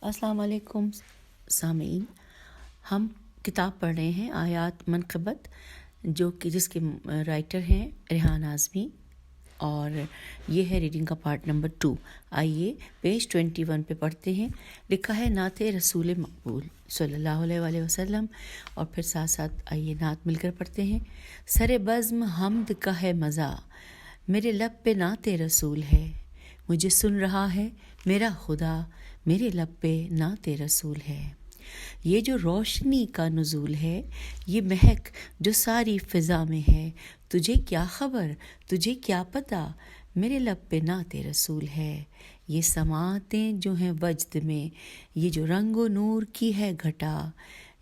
السلام علیکم سامعین، ہم کتاب پڑھ رہے ہیں آیات منقبت، جو کہ جس کے رائٹر ہیں ریحان اعظمی، اور یہ ہے ریڈنگ کا پارٹ نمبر 2۔ آئیے پیج 21 پہ پڑھتے ہیں۔ لکھا ہے نعت رسول مقبول صلی اللہ علیہ وآلہ وسلم، اور پھر ساتھ ساتھ آئیے نعت مل کر پڑھتے ہیں۔ سر بزم حمد کا ہے مزہ، میرے لب پہ نعت رسول ہے، مجھے سن رہا ہے میرا خدا، میرے لب پہ نعت رسول ہے۔ یہ جو روشنی کا نزول ہے، یہ مہک جو ساری فضا میں ہے، تجھے کیا خبر، تجھے کیا پتہ، میرے لب پہ نعت رسول ہے۔ یہ سماعتیں جو ہیں وجد میں، یہ جو رنگ و نور کی ہے گھٹا،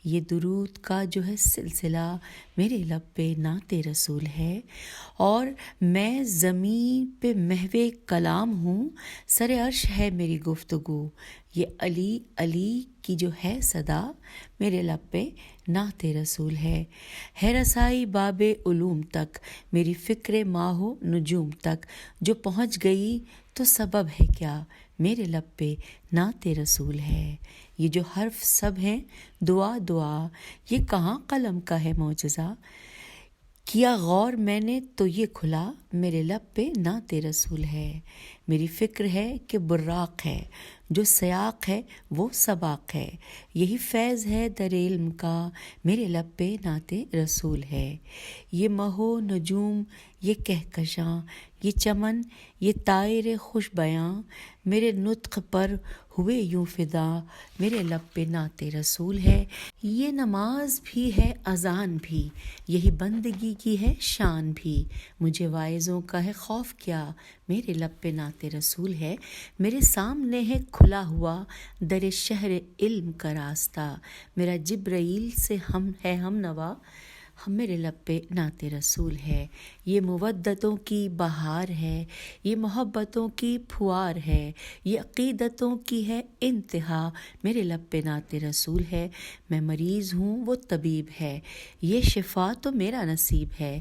یہ درود کا جو ہے سلسلہ، میرے لب پہ نعت رسول ہے۔ اور میں زمین پہ محو کلام ہوں، سر عرش ہے میری گفتگو، یہ علی علی کی جو ہے صدا، میرے لب پہ نعت رسول ہے رسائی باب علوم تک، میری فکر ماہ و نجوم تک، جو پہنچ گئی تو سبب ہے کیا، میرے لب پہ نعت رسول ہے۔ یہ جو حرف سب ہیں دعا دعا، یہ کہاں قلم کا ہے معجزہ، کیا غور میں نے تو یہ کھلا، میرے لب پہ نعت رسول ہے۔ میری فکر ہے کہ براق ہے، جو سیاق ہے وہ سباق ہے، یہی فیض ہے در علم کا، میرے لب پہ نعت رسول ہے۔ یہ مہ و نجوم، یہ کہکشاں، یہ چمن، یہ طائر خوش بیاں، میرے نطق پر ہوئے یوں فدا، میرے لب پہ نعت رسول ہے۔ یہ نماز بھی ہے اذان بھی، یہی بندگی کی ہے شان بھی، مجھے واعظوں کا ہے خوف کیا، میرے لب پہ نعت رسول ہے۔ میرے سامنے ہے کھلا ہوا در شہر علم کا راستہ، میرا جبرائیل سے ہم نوا، میرے لب پہ نعت رسول ہے۔ یہ مودتوں کی بہار ہے، یہ محبتوں کی پھوار ہے، یہ عقیدتوں کی ہے انتہا، میرے لب پہ نعت رسول ہے۔ میں مریض ہوں وہ طبیب ہے، یہ شفا تو میرا نصیب ہے،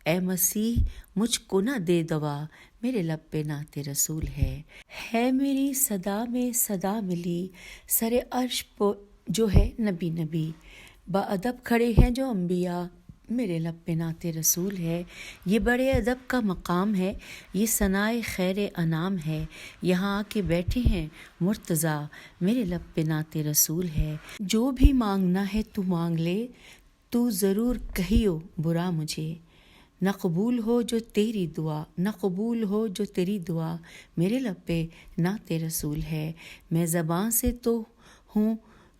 اے مسیح مجھ کو نہ دے دوا، میرے لب پہ نعت رسول ہے میری صدا میں صدا ملی، سر عرش پہ جو ہے نبی نبی، باادب کھڑے ہیں جو انبیاء، میرے لب پہ نعت رسول ہے۔ یہ بڑے ادب کا مقام ہے، یہ ثنائے خیر انام ہے، یہاں آ کے بیٹھے ہیں مرتضیٰ، میرے لب پہ نعت رسول ہے۔ جو بھی مانگنا ہے تو مانگ لے، تو ضرور کہیو برا مجھے، نہ قبول ہو جو تیری دعا، نہ قبول ہو جو تیری دعا، میرے لب پہ نعت رسول ہے۔ میں زباں سے تو ہوں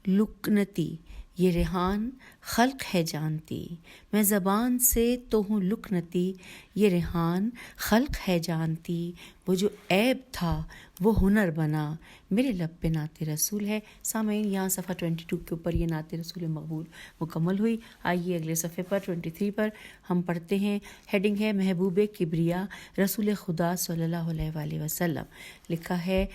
لکنتی، یہ ریحان خلق ہے جانتی، میں زبان سے تو ہوں لکنتی، یہ ریحان خلق ہے جانتی، وہ جو عیب تھا وہ ہنر بنا، میرے لب پہ نعت رسول ہے۔ سامعین، یہاں صفحہ 22 کے اوپر یہ نعت رسول مقبول مکمل ہوئی۔ آئیے اگلے صفحے پر 23 پر ہم پڑھتے ہیں۔ ہیڈنگ ہے محبوب کبریا رسول خدا صلی اللہ علیہ وآلہ وسلم۔ لکھا ہے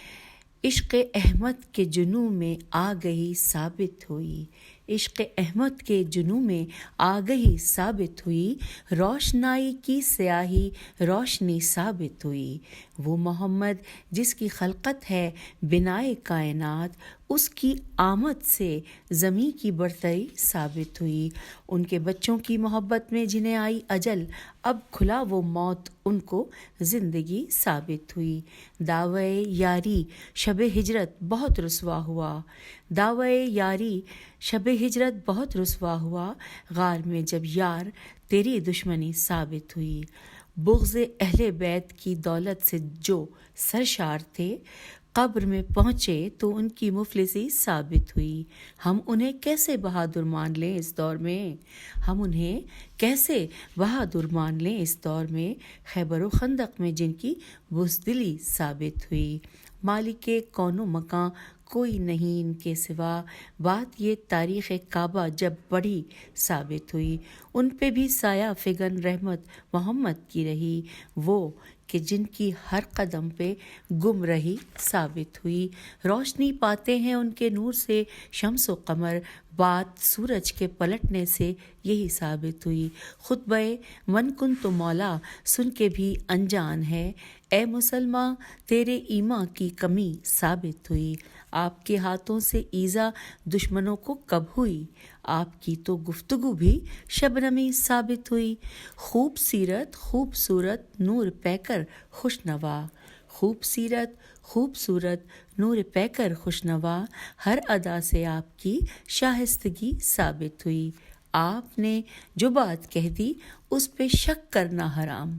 عشق احمد کے جنوں میں آ گئی ثابت ہوئی، عشق احمد کے جنوں میں آ گئی ثابت ہوئی، روشنائی کی سیاہی روشنی ثابت ہوئی، وہ محمد جس کی خلقت ہے بنائے کائنات، اس کی آمد سے زمیں کی برتری ثابت ہوئی، ان کے بچوں کی محبت میں جنہیں آئی اجل، اب کھلا وہ موت ان کو زندگی ثابت ہوئی، دعوے یاری شب ہجرت بہت رسوا ہوا، دعوے یاری شب ہجرت بہت رسوا ہوا، غار میں جب یار تیری دشمنی ثابت ہوئی، بغض اہل بیت کی دولت سے جو سرشار تھے، قبر میں پہنچے تو ان کی مفلسی ثابت ہوئی، ہم انہیں کیسے بہادر مان لیں اس دور میں، ہم انہیں کیسے بہادر مان لیں اس دور میں، خیبر و خندق میں جن کی بزدلی ثابت ہوئی، مالک کون و مکان کوئی نہیں ان کے سوا، بات یہ تاریخ کعبہ جب بڑھی ثابت ہوئی، ان پہ بھی سایہ فگن رحمت محمد کی رہی، وہ کہ جن کی ہر قدم پہ گم رہی ثابت ہوئی، روشنی پاتے ہیں ان کے نور سے شمس و قمر، بات سورج کے پلٹنے سے یہی ثابت ہوئی، خطبہ من کن تو مولا سن کے بھی انجان ہے، اے مسلماں تیرے ایمان کی کمی ثابت ہوئی، آپ کے ہاتھوں سے ایذا دشمنوں کو کب ہوئی؟ آپ کی تو گفتگو بھی شبنمی ثابت ہوئی۔ خوب سیرت خوبصورت نور پیکر خوشنوا، خوب سیرت خوبصورت نور پیکر خوشنوا، ہر ادا سے آپ کی شائستگی ثابت ہوئی۔ آپ نے جو بات کہہ دی اس پہ شک کرنا حرام،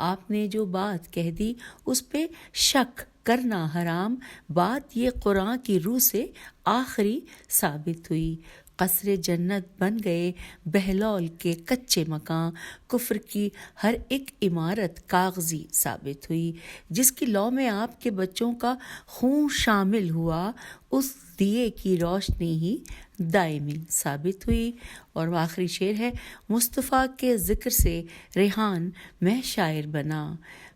آپ نے جو بات کہہ دی اس پہ شک کرنا حرام، بات یہ قرآن کی روح سے آخری ثابت ہوئی۔ قصر جنت بن گئے بہلول کے کچے مکان، کفر کی ہر ایک عمارت کاغذی ثابت ہوئی۔ جس کی لو میں آپ کے بچوں کا خون شامل ہوا، اس دیے کی روشنی ہی دائمی ثابت ہوئی۔ اور آخری شعر ہے، مصطفیٰ کے ذکر سے ریحان میں شاعر بنا،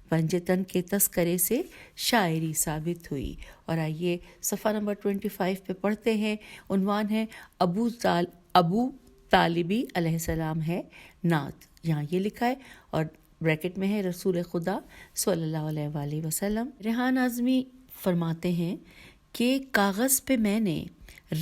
پنجتن کے تذکرے سے شاعری ثابت ہوئی۔ اور آئیے صفحہ نمبر 25 پہ پڑھتے ہیں، عنوان ہے ابو طالبی علیہ السلام ہے نعت، یہاں یہ لکھا ہے اور بریکٹ میں ہے رسول خدا صلی اللہ علیہ وآلہ وسلم۔ ریحان اعظمی فرماتے ہیں کہ کاغذ پہ میں نے،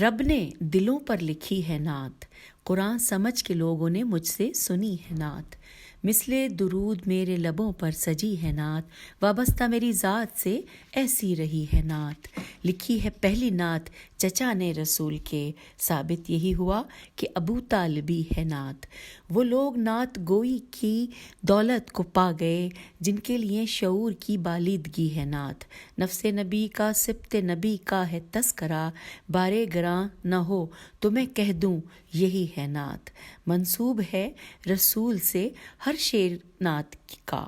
رب نے دلوں پر لکھی ہے نعت، قرآن سمجھ کے لوگوں نے مجھ سے سنی ہے نعت، مثل درود میرے لبوں پر سجی ہے نعت، وابستہ میری ذات سے ایسی رہی ہے نعت، لکھی ہے پہلی نعت چچا نے رسول کے، ثابت یہی ہوا کہ ابو طالبی ہے نعت، وہ لوگ نعت گوئی کی دولت کو پا گئے جن کے لیے شعور کی بالیدگی ہے نعت، نفس نبی کا سبت نبی کا ہے تذکرہ، بارے گراں نہ ہو تو میں کہہ دوں یہی ہے نعت، منسوب ہے رسول سے ہر شعر نعت کا،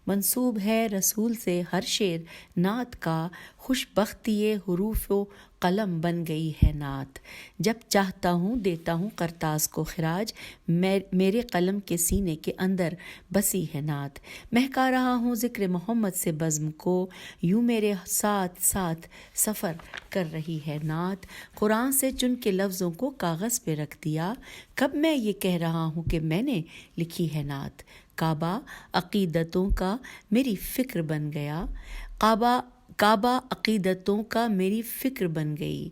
منسوب ہے رسول سے ہر شعر نعت کا، خوش بختی حروف و قلم بن گئی ہے نعت، جب چاہتا ہوں دیتا ہوں کرتاس کو خراج، میرے قلم کے سینے کے اندر بسی ہے نعت، مہکا رہا ہوں ذکر محمد سے بزم کو، یوں میرے ساتھ ساتھ سفر کر رہی ہے نعت، قرآن سے چن کے لفظوں کو کاغذ پہ رکھ دیا، کب میں یہ کہہ رہا ہوں کہ میں نے لکھی ہے نعت، کعبہ عقیدتوں کا میری فکر بن گیا، کعبہ عقیدتوں کا میری فکر بن گئی،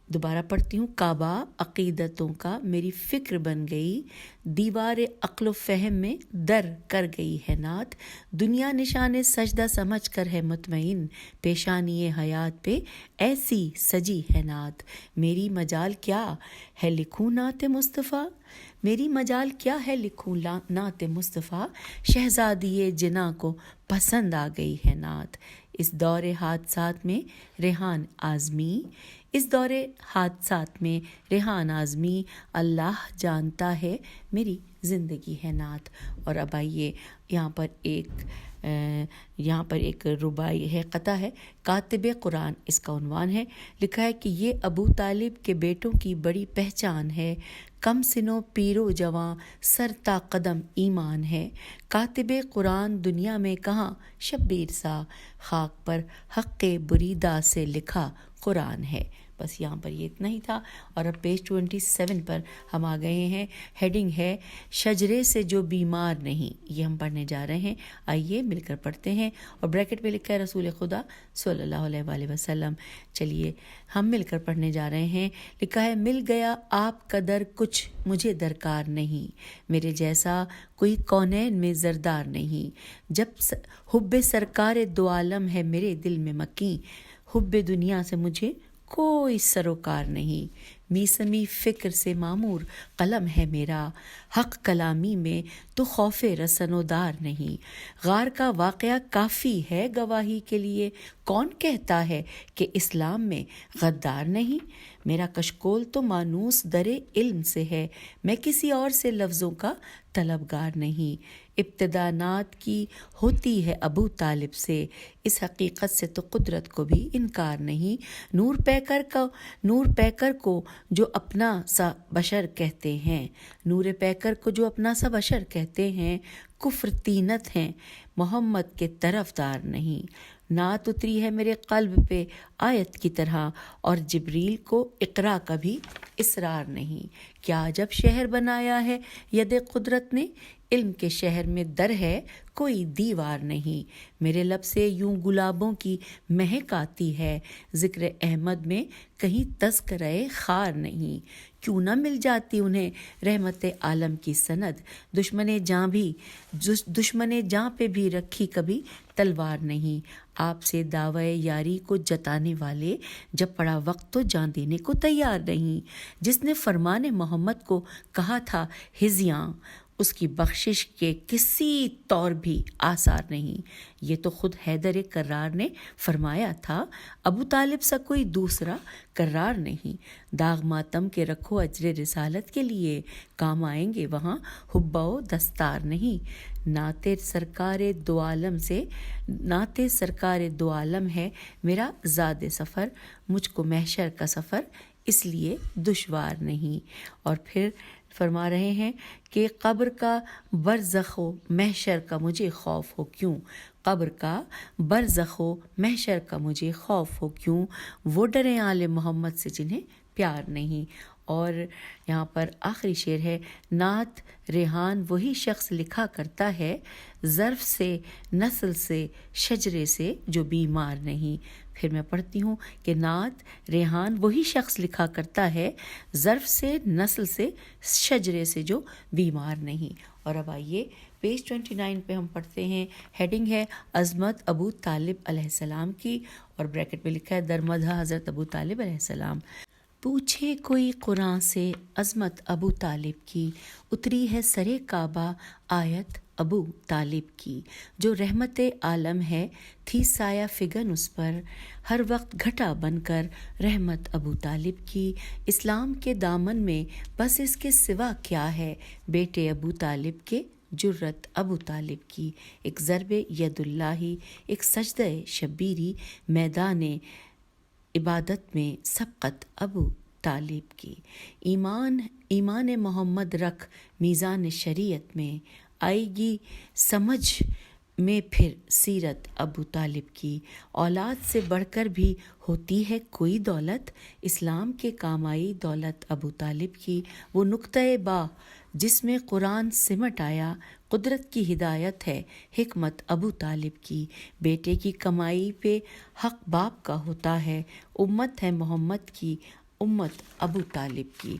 دوبارہ پڑھتی ہوں، کعبہ عقیدتوں کا میری فکر بن گئی، دیوار عقل و فہم میں در کر گئی ہے نعت، دنیا نشان سجدہ سمجھ کر ہے مطمئن، پیشانی حیات پہ ایسی سجی ہے نعت، میری مجال کیا ہے لکھوں نعت مصطفیٰ، میری مجال کیا ہے لکھوں نعت مصطفیٰ، شہزادی جناں کو پسند آ گئی ہے نعت، اس دور حادثات میں ریحان اعظمی، اس دور حادثات میں ریحان اعظمی، اللہ جانتا ہے میری زندگی ہے نعت۔ اور اب آئیے یہاں پر ایک رباعی ہے، قطعہ ہے، کاتب قرآن اس کا عنوان ہے، لکھا ہے کہ یہ ابو طالب کے بیٹوں کی بڑی پہچان ہے، کم سنو پیرو جواں سر تا قدم ایمان ہے، کاتب قرآن دنیا میں کہاں شبیر سا، خاک پر حق بریدہ سے لکھا قرآن ہے۔ بس یہاں پر یہ اتنا ہی تھا، اور اب پیج 27 پر ہم آ گئے ہیں، ہیڈنگ ہے شجرے سے جو بیمار نہیں، یہ ہم پڑھنے جا رہے ہیں، آئیے مل کر پڑھتے ہیں، اور بریکٹ میں لکھا ہے رسول خدا صلی اللہ علیہ وآلہ وسلم۔ چلیے ہم مل کر پڑھنے جا رہے ہیں، لکھا ہے، مل گیا آپ کا در کچھ مجھے درکار نہیں، میرے جیسا کوئی کونین میں زردار نہیں، جب حب سرکار دو عالم ہے میرے دل میں مکیں، حب دنیا سے مجھے کوئی سروکار نہیں، میسمی فکر سے معمور قلم ہے میرا، حق کلامی میں تو خوف رسن و دار نہیں، غار کا واقعہ کافی ہے گواہی کے لیے، کون کہتا ہے کہ اسلام میں غدار نہیں، میرا کشکول تو مانوس در علم سے ہے، میں کسی اور سے لفظوں کا طلبگار نہیں، ابتدا نعت کی ہوتی ہے ابو طالب سے، اس حقیقت سے تو قدرت کو بھی انکار نہیں، نور پیکر کو جو اپنا سا بشر کہتے ہیں، نور پیکر کو جو اپنا سا بشر کہتے ہیں، کفر تینت ہیں محمد کے طرفدار نہیں، نعت اتری ہے میرے قلب پہ آیت کی طرح، اور جبریل کو اقرا کا بھی اصرار نہیں، کیا جب شہر بنایا ہے ید قدرت نے، علم کے شہر میں در ہے کوئی دیوار نہیں، میرے لب سے یوں گلابوں کی مہک آتی ہے، ذکر احمد میں کہیں تذکرہ خار نہیں، کیوں نہ مل جاتی انہیں رحمت عالم کی سند، دشمن جاں پہ بھی رکھی کبھی تلوار نہیں، آپ سے دعوی یاری کو جتانے والے جب پڑا وقت تو جان دینے کو تیار نہیں، جس نے فرمان محمد کو کہا تھا ہزیاں، اس کی بخشش کے کسی طور بھی آثار نہیں، یہ تو خود حیدر کرار نے فرمایا تھا، ابو طالب سا کوئی دوسرا کرار نہیں، داغ ماتم کے رکھو اجر رسالت کے لیے، کام آئیں گے وہاں حبہ و دستار نہیں، نعت سرکار دو عالم ہے میرا زاد سفر، مجھ کو محشر کا سفر اس لیے دشوار نہیں۔ اور پھر فرما رہے ہیں کہ قبر کا برزخ و محشر کا مجھے خوف ہو کیوں، قبر کا برزخ و محشر کا مجھے خوف ہو کیوں، وہ ڈریں آل محمد سے جنہیں پیار نہیں۔ اور یہاں پر آخری شعر ہے، نعت ریحان وہی شخص لکھا کرتا ہے، ظرف سے نسل سے شجرے سے جو بیمار نہیں۔ پھر میں پڑھتی ہوں کہ نعت ریحان وہی شخص لکھا کرتا ہے، ظرف سے نسل سے شجرے سے جو بیمار نہیں۔ اور اب آئیے پیج 29 پہ ہم پڑھتے ہیں، ہیڈنگ ہے عظمت ابو طالب علیہ السلام کی، اور بریکٹ میں لکھا ہے درمدح حضرت ابو طالب علیہ السلام۔ پوچھے کوئی قرآن سے عظمت ابو طالب کی، اتری ہے سرے کعبہ آیت ابو طالب کی، جو رحمت عالم ہے تھی سایہ فگن اس پر، ہر وقت گھٹا بن کر رحمت ابو طالب کی، اسلام کے دامن میں بس اس کے سوا کیا ہے، بیٹے ابو طالب کے جرت ابو طالب کی، ایک ضرب ید اللہ، ایک سجدہ شبیری، میدان عبادت میں سبقت ابو طالب کی، ایمان محمد رکھ میزان شریعت میں، آئے گی سمجھ میں پھر سیرت ابو طالب کی، اولاد سے بڑھ کر بھی ہوتی ہے کوئی دولت، اسلام کے کام آئی دولت ابو طالب کی، وہ نقطۂ با جس میں قرآن سمٹ آیا، قدرت کی ہدایت ہے حکمت ابو طالب کی، بیٹے کی کمائی پہ حق باپ کا ہوتا ہے، امت ہے محمد کی امت ابو طالب کی،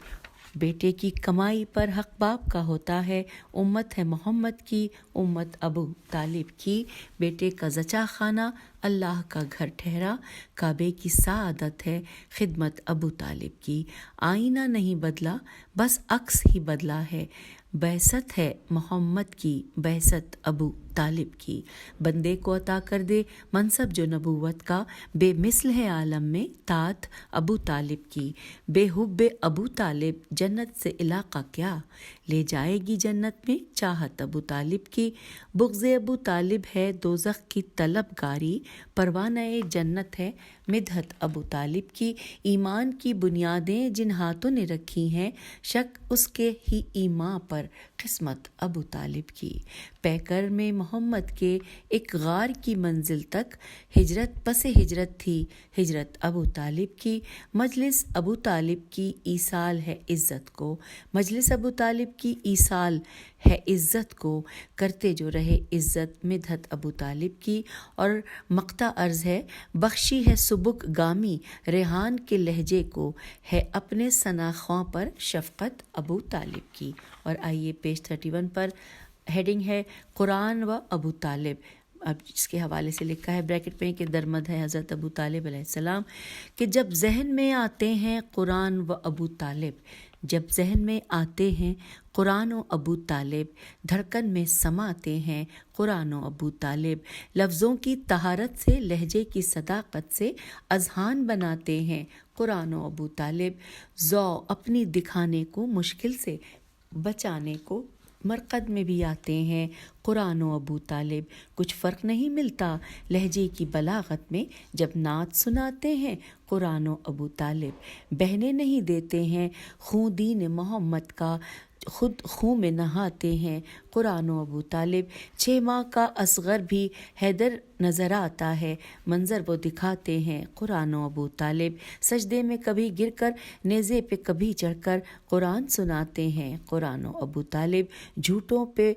بیٹے کی کمائی پر حق باپ کا ہوتا ہے، امت ہے محمد کی امت ابو طالب کی، بیٹے کا زچا خانہ اللہ کا گھر ٹھہرا، کعبے کی سعادت ہے خدمت ابو طالب کی، آئینہ نہیں بدلا بس عکس ہی بدلا ہے، بعثت ہے محمد کی بعثت ابو طالب کی، بندے کو عطا کر دے منصب جو نبوت کا، بے مثل ہے عالم میں طاعت ابو طالب کی، بے حب ابو طالب جنت سے علاقہ کیا، لے جائے گی جنت میں چاہت ابو طالب کی، بغض ابو طالب ہے دوزخ کی طلب گاری، پروانہ جنت ہے مدحت ابو طالب کی، ایمان کی بنیادیں جن ہاتھوں نے رکھی ہیں، شک اس کے ہی ایمان پر قسمت ابو طالب کی، پیکر میں محمد کے ایک غار کی منزل تک، ہجرت پس ہجرت تھی ہجرت ابو طالب کی، مجلس ابو طالب کی ایصال ہے عزت کو، مجلس ابو طالب کی ایصال ہے عزت کو، کرتے جو رہے عزت مدحت ابو طالب کی، اور مقطع عرض ہے بخشی ہے سبک گامی ریحان کے لہجے کو، ہے اپنے ثناخواں پر شفقت ابو طالب کی۔ اور آئیے پیج 31 پر ہیڈنگ ہے قرآن و ابو طالب، اب اس کے حوالے سے لکھا ہے بریکٹ میں کہ درمد ہے حضرت ابو طالب علیہ السلام، کہ جب ذہن میں آتے ہیں قرآن و ابو طالب، جب ذہن میں آتے ہیں قرآن و ابو طالب، دھڑکن میں سماتے ہیں قرآن و ابو طالب، لفظوں کی طہارت سے لہجے کی صداقت سے اذہان بناتے ہیں قرآن و ابو طالب، ذو اپنی دکھانے کو مشکل سے بچانے کو مرقد میں بھی آتے ہیں قرآن و ابو طالب، کچھ فرق نہیں ملتا لہجے کی بلاغت میں، جب نعت سناتے ہیں قرآن و ابو طالب، بہنے نہیں دیتے ہیں خون دین محمد کا، خود خون میں نہاتے ہیں قرآن و ابو طالب. 6 ماہ کا اصغر بھی حیدر نظر آتا ہے، منظر وہ دکھاتے ہیں قرآن و ابو طالب. سجدے میں کبھی گر کر، نیزے پہ کبھی چڑھ کر قرآن سناتے ہیں قرآن و ابو طالب. جھوٹوں پہ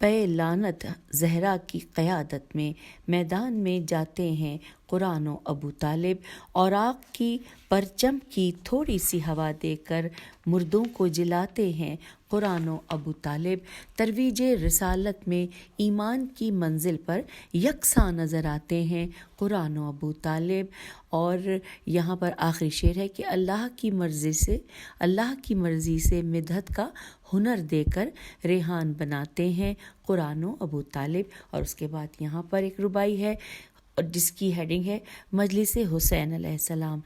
لعنت زہرا کی قیادت میں میدان میں جاتے ہیں قرآن و ابو طالب. اور آگ کی پرچم کی تھوڑی سی ہوا دے کر مردوں کو جلاتے ہیں قرآن و ابو طالب. ترویج رسالت میں ایمان کی منزل پر یکساں نظر آتے ہیں قرآن و ابو طالب. اور یہاں پر آخری شعر ہے کہ اللہ کی مرضی سے مدحت کا ہنر دے کر ریحان بناتے ہیں قرآن و ابو طالب. اور اس کے بعد یہاں پر ایک ربائی ہے جس کی ہیڈنگ ہے مجلس حسین علیہ السلام.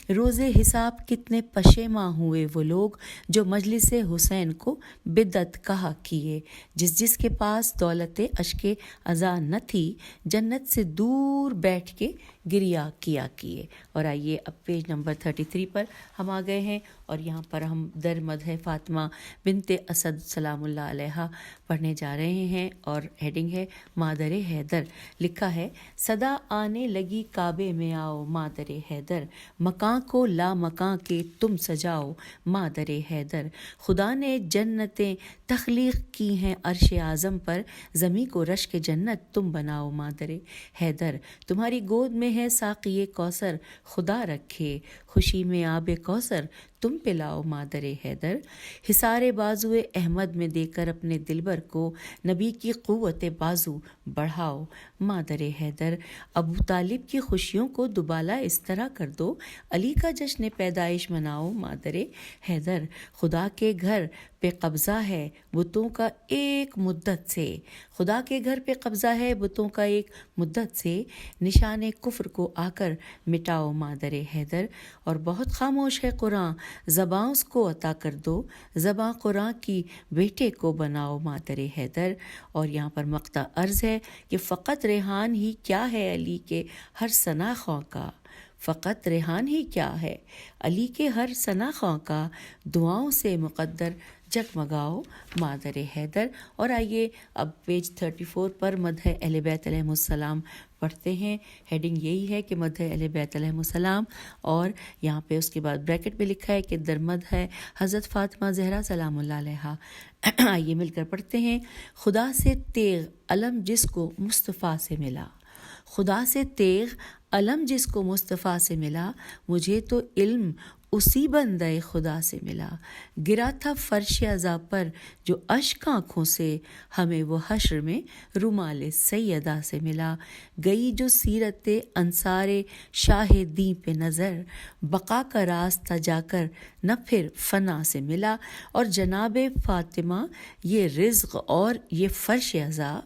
روز حساب کتنے پشیماں ہوئے وہ لوگ جو مجلس حسین کو بدعت کہا کیے. جس کے پاس دولت اشک عزا نہ تھی، جنت سے دور بیٹھ کے گریا کیا کیے. اور آئیے اب پیج نمبر 33 پر ہم آ گئے ہیں اور یہاں پر ہم در مدح فاطمہ بنت اسد سلام اللہ علیہ پڑھنے جا رہے ہیں اور ہیڈنگ ہے مادر حیدر. لکھا ہے صدا آنے لگی کعبے میں آؤ مادر حیدر، مکاں کو لا مکاں کے تم سجاؤ مادر حیدر. خدا نے جنتیں تخلیق کی ہیں عرش اعظم پر، زمیں کو رشک جنت تم بناؤ مادر حیدر. تمہاری گود میں ہے ساقی کوثر، خدا رکھے خوشی میں آب کوثر تم پلاؤ مادر حیدر. حصار بازو احمد میں دے کر اپنے دلبر کو نبی کی قوت بازو بڑھاؤ مادر حیدر. ابو طالب کی خوشیوں کو دوبالا اس طرح کر دو، علی کا جشن پیدائش مناؤ مادر حیدر. خدا کے گھر پہ قبضہ ہے بتوں کا ایک مدت سے، خدا کے گھر پہ قبضہ ہے بتوں کا ایک مدت سے، نشان کفر کو آ کر مٹاؤ مادر حیدر. اور بہت خاموش ہے قرآن، زباں اس کو عطا کر دو، زباں قرآن کی بیٹے کو بناؤ مادر حیدر. اور یہاں پر مقطع عرض ہے کہ فقط ریحان ہی کیا ہے علی کے ہر ثنا خواں کا، فقط ریحان ہی کیا ہے علی کے ہر ثنا خواں کا، دعاؤں سے مقدر جگمگاؤ مادر حیدر. اور آئیے اب پیج 34 پر مدح اہل بیت علیہ السلام پڑھتے ہیں. ہیڈنگ یہی ہے کہ مدح اہل بیت علیہ السلام، اور یہاں پہ اس کے بعد بریکٹ میں لکھا ہے کہ درمد ہے حضرت فاطمہ زہرا سلام اللہ علیہا. آئیے مل کر پڑھتے ہیں. خدا سے تیغ علم جس کو مصطفیٰ سے ملا، خدا سے تیغ علم جس کو مصطفیٰ سے ملا، مجھے تو علم اسی بندہ خدا سے ملا. گرا تھا فرش عزا پر جو اشک آنکھوں سے، ہمیں وہ حشر میں رومال سیدہ سے ملا. گئی جو سیرت انصار شاہ دین پہ نظر، بقا کا راستہ جا کر نہ پھر فنا سے ملا. اور جناب فاطمہ یہ رزق اور یہ فرش عزا،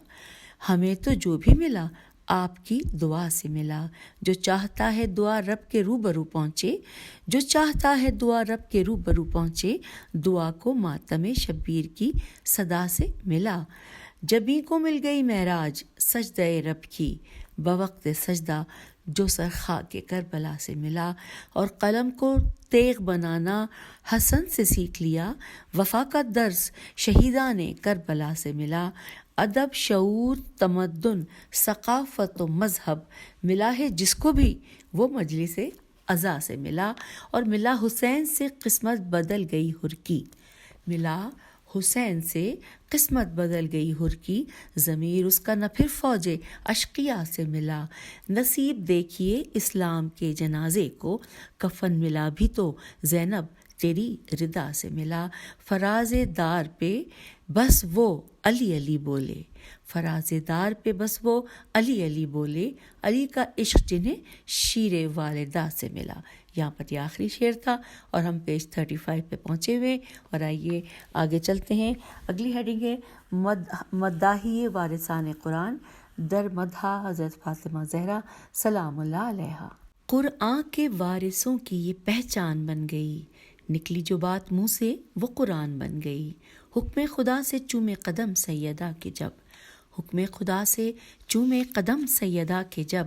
ہمیں تو جو بھی ملا آپ کی دعا سے ملا. جو چاہتا ہے دعا رب کے روبرو پہنچے، جو چاہتا ہے دعا رب کے روبرو پہنچے، دعا کو ماتم شبیر کی صدا سے ملا. جبیں کو مل گئی معراج سجدہ رب کی، بوقت سجدہ جو سر خاک کربلا سے ملا. اور قلم کو تیغ بنانا حسن سے سیکھ لیا، وفا کا درس شہیدان کربلا سے ملا. ادب شعور تمدن ثقافت و مذہب ملا ہے جس کو بھی، وہ مجلس عزا سے ملا. اور ملا حسین سے قسمت بدل گئی حر کی، ملا حسین سے قسمت بدل گئی حر کی، ضمیر اس کا نہ پھر فوج اشقیاء سے ملا. نصیب دیکھیے اسلام کے جنازے کو، کفن ملا بھی تو زینب تیری ردا سے ملا. فراز دار پہ بس وہ علی علی بولے، فراز دار پہ بس وہ علی علی بولے، علی کا عشق جنہیں شیر والدہ سے ملا. یہاں پر یہ آخری شعر تھا اور ہم پیج 35 پہ پہنچے ہوئے. اور آئیے آگے چلتے ہیں. اگلی ہیڈنگ ہے مداحی وارثان قرآن، در مدح حضرت فاطمہ زہرا سلام اللہ علیہا. قرآن کے وارثوں کی یہ پہچان بن گئی، نکلی جو بات منہ سے وہ قرآن بن گئی. حکم خدا سے چومے قدم سیدہ کے جب، حکم خدا سے چومے قدم سیدہ کے جب،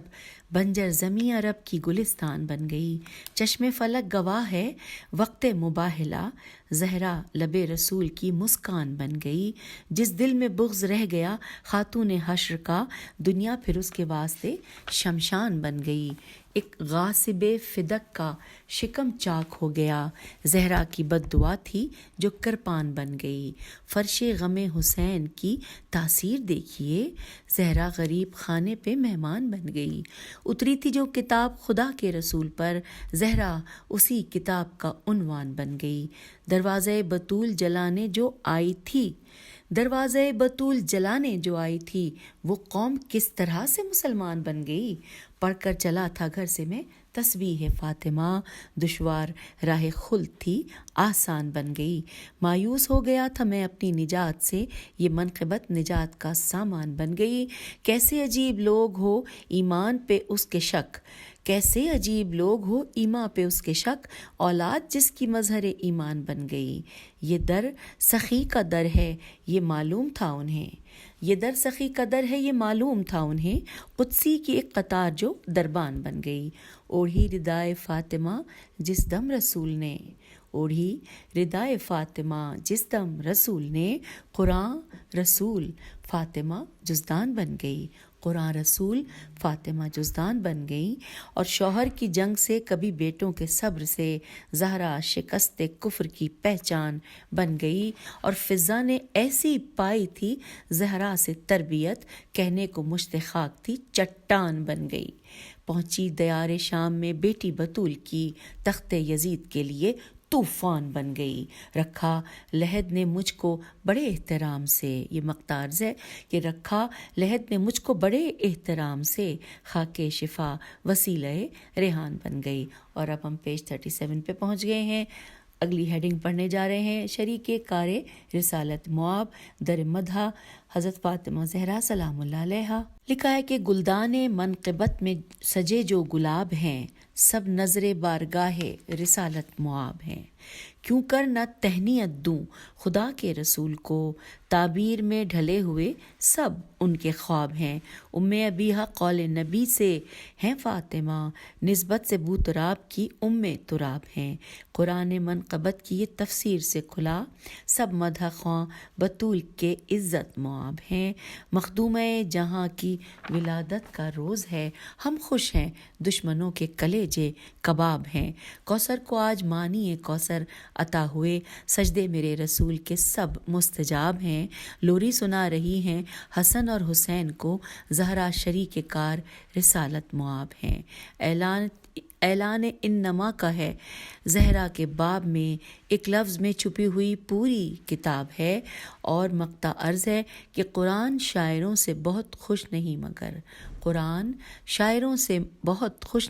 بنجر زمیں عرب کی گلستان بن گئی، چشم فلک گواہ ہے وقت مباہلہ، زہرا لب رسول کی مسکان بن گئی، جس دل میں بغض رہ گیا خاتون حشر کا، دنیا پھر اس کے واسطے شمشان بن گئی، ایک غاصب فدق کا شکم چاک ہو گیا، زہرا کی بد دعا تھی جو کرپان بن گئی، فرش غم حسین کی تاثیر دیکھیے، زہرا غریب خانے پہ مہمان بن گئی، اتری تھی جو کتاب خدا کے رسول پر، زہرا اسی کتاب کا عنوان بن گئی، دروازۂ بطول جلانے جو آئی تھی وہ قوم کس طرح سے مسلمان بن گئی، پڑھ کر چلا تھا گھر سے میں تسبیح فاطمہ، دشوار راہ خلد تھی آسان بن گئی، مایوس ہو گیا تھا میں اپنی نجات سے، یہ منقبت نجات کا سامان بن گئی، کیسے عجیب لوگ ہو ایمان پہ اس کے شک، کیسے عجیب لوگ ہو ایمان پہ اس کے شک، اولاد جس کی مظہر ایمان بن گئی، یہ در سخی کا در ہے یہ معلوم تھا انہیں، قدسی کی ایک قطار جو دربان بن گئی، اوڑھی ردائے فاطمہ جس دم رسول نے، قرآن رسول فاطمہ جزدان بن گئی، اور شوہر کی جنگ سے کبھی بیٹوں کے صبر سے زہرا شکست کفر کی پہچان بن گئی، اور فضا نے ایسی پائی تھی زہرا سے تربیت، کہنے کو مشت خاک تھی چٹان بن گئی، پہنچی دیار شام میں بیٹی بطول کی، تخت یزید کے لیے طوفان بن گئی، رکھا لحد نے مجھ کو بڑے احترام سے، یہ مقتارز ہے کہ رکھا لحد نے مجھ کو بڑے احترام سے، خاک شفا وسیلہ ریحان بن گئی۔ اور اب ہم پیج 37 پہ پہنچ گئے ہیں، اگلی ہیڈنگ پڑھنے جا رہے ہیں، شریک کار رسالت مواب در مدح حضرت فاطمہ زہرا سلام اللہ علیہا۔ لکھا ہے کہ گلدان منقبت میں سجے جو گلاب ہیں، سب نظر بارگاہ رسالت مواب ہیں، کیوں کر نہ تہنیت دوں خدا کے رسول کو، تعبیر میں ڈھلے ہوئے سب ان کے خواب ہیں، ام ابیہا قول نبی سے ہیں فاطمہ، نسبت سے بو تراب کی ام تراب ہیں، قرآن منقبت کی یہ تفسیر سے کھلا، سب مدح خواں بطول کے عزت مواب ہیں، مخدومہ جہاں کی ولادت کا روز ہے، ہم خوش ہیں دشمنوں کے کلیجے کباب ہیں، کوثر کو آج مانی کوثر عطا ہوئے، سجدے میرے رسول کے سب مستجاب ہیں، لوری سنا رہی ہیں حسن اور حسین کو، زہرا شریک کار رسالت مواب ہیں، اعلان انما کا ہے زہرا کے باب میں، ایک لفظ میں چھپی ہوئی پوری کتاب ہے، اور مقطع عرض ہے کہ قرآن شاعروں سے بہت خوش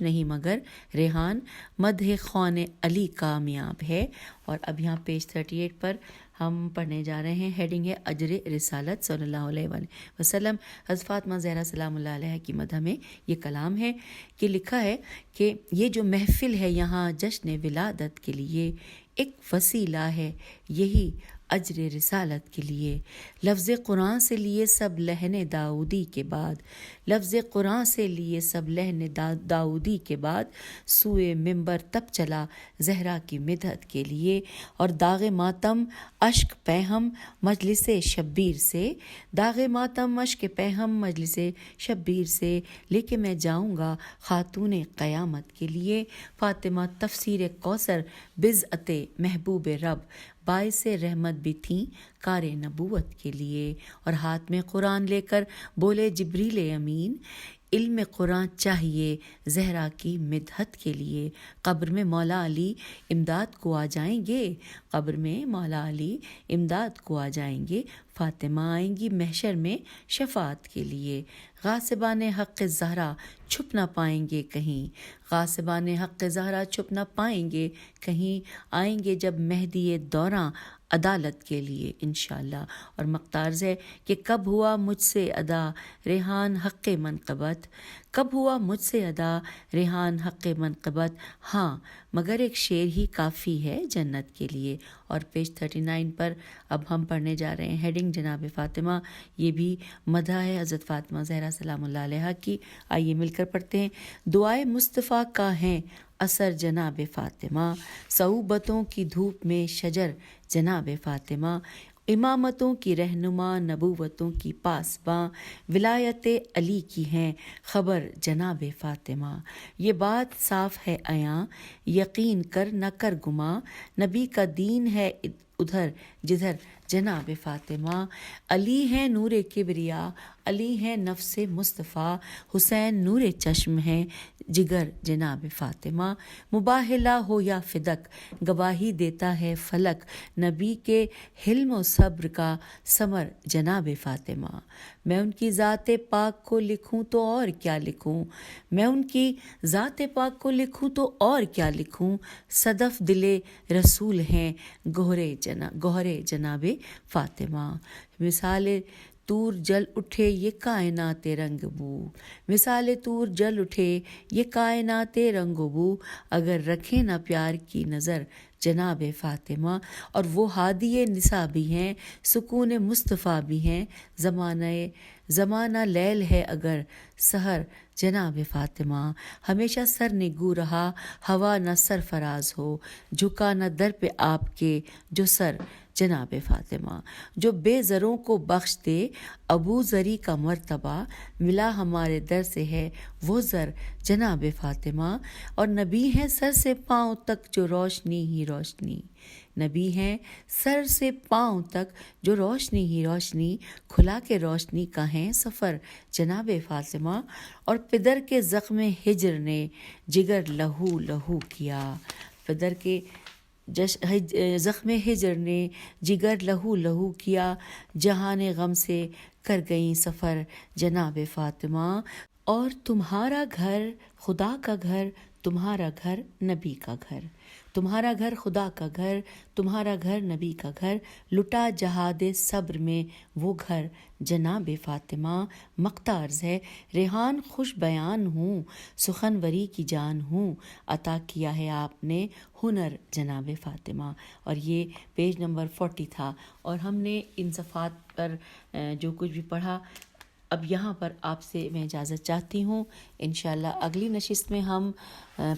نہیں مگر ریحان مدح خوان علی کامیاب ہے۔ اور اب یہاں پیج 38 پر ہم پڑھنے جا رہے ہیں، ہیڈنگ ہے اجر رسالت صلی اللہ علیہ وآلہ وسلم، حضرت فاطمہ زہرا سلام اللہ علیہ کی مدح میں یہ کلام ہے کہ لکھا ہے کہ یہ جو محفل ہے یہاں جشن ولادت کے لیے، ایک وسیلہ ہے یہی اجر رسالت کے لیے، لفظ قرآن سے لیے سب لہن داؤدی کے بعد سوئے منبر تب چلا زہرا کی مدحت کے لیے، اور داغ ماتم اشک پہم مجلس شبیر سے لے کے میں جاؤں گا خاتون قیامت کے لیے، فاطمہ تفسیر کوثر بضعت محبوب رب، باعث رحمت بھی تھیں کار نبوت کے لیے، اور ہاتھ میں قرآن لے کر بولے جبریل امین، علم قرآن چاہیے زہرا کی مدحت کے لیے، قبر میں مولا علی امداد کو آ جائیں گے، فاطمہ آئیں گی محشر میں شفاعت کے لیے، غاصبان حق زہرا چھپ نہ پائیں گے کہیں، آئیں گے جب مہدی دوراں عدالت کے لیے انشاءاللہ۔ اور مقتارز ہے کہ کب ہوا مجھ سے ادا ریحان حق منقبت، کب ہوا مجھ سے ادا ریحان حق منقبت، ہاں مگر ایک شعر ہی کافی ہے جنت کے لیے. اور پیج 39 پر اب ہم پڑھنے جا رہے ہیں ہیڈنگ جناب فاطمہ. یہ بھی مدح ہے حضرت فاطمہ زہرا سلام اللہ علیہا کی. آئیے مل کر پڑھتے ہیں. دعائے مصطفیٰ کا ہیں اثر جناب فاطمہ، صعوبتوں کی دھوپ میں شجر جناب فاطمہ، امامتوں کی رہنما نبوتوں کی پاسباں، ولایت علی کی ہیں خبر جناب فاطمہ. یہ بات صاف ہے عیاں یقین کر نہ کر گماں، نبی کا دین ہے ادھر جدھر جناب فاطمہ. علی ہیں نور کبریا، علی ہیں نفس مصطفیٰ، حسین نور چشم ہیں جگر جناب فاطمہ. مباہلا ہو یا فدق گواہی دیتا ہے فلک، نبی کے حلم و صبر کا ثمر جناب فاطمہ. میں ان کی ذات پاک کو لکھوں تو اور کیا لکھوں، میں ان کی ذات پاک کو لکھوں تو اور کیا لکھوں، صدف دل رسول ہیں گوہر جناب فاطمہ. مثال طور جل اٹھے یہ کائنات رنگ بو، مثال طور جل اٹھے یہ کائنات رنگ بو، اگر رکھیں نہ پیار کی نظر جناب فاطمہ. اور وہ ہادی نساء بھی ہیں سکون مصطفیٰ بھی ہیں، زمانہ لیل ہے اگر سحر جناب فاطمہ. ہمیشہ سر نگو رہا ہوا نہ سرفراز ہو، جھکا نہ در پہ آپ کے جو سر جناب فاطمہ. جو بے زروں کو بخش دے ابو ذری کا مرتبہ، ملا ہمارے در سے ہے وہ زر جناب فاطمہ. اور نبی ہیں سر سے پاؤں تک جو روشنی ہی روشنی، نبی ہیں سر سے پاؤں تک جو روشنی ہی روشنی، کھلا کے روشنی کا ہیں سفر جناب فاطمہ. اور پدر کے زخم ہجر نے جگر لہو لہو کیا، پدر کے زخم ہجر نے جگر لہو لہو کیا، جہان غم سے کر گئیں سفر جناب فاطمہ. اور تمہارا گھر خدا کا گھر، تمہارا گھر نبی کا گھر، تمہارا گھر خدا کا گھر، تمہارا گھر نبی کا گھر، لٹا جہاد صبر میں وہ گھر جناب فاطمہ. مقطع عرض ہے ریحان خوش بیان ہوں، سخنوری کی جان ہوں، عطا کیا ہے آپ نے ہنر جناب فاطمہ. اور یہ پیج نمبر 40 تھا. اور ہم نے ان صفحات پر جو کچھ بھی پڑھا، اب یہاں پر آپ سے میں اجازت چاہتی ہوں. انشاءاللہ اگلی نشست میں ہم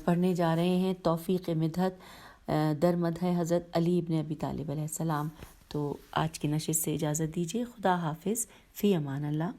پڑھنے جا رہے ہیں توفیق مدحت در مدح حضرت علی ابن ابی طالب علیہ السلام. تو آج کی نشست سے اجازت دیجیے. خدا حافظ، فی امان اللہ.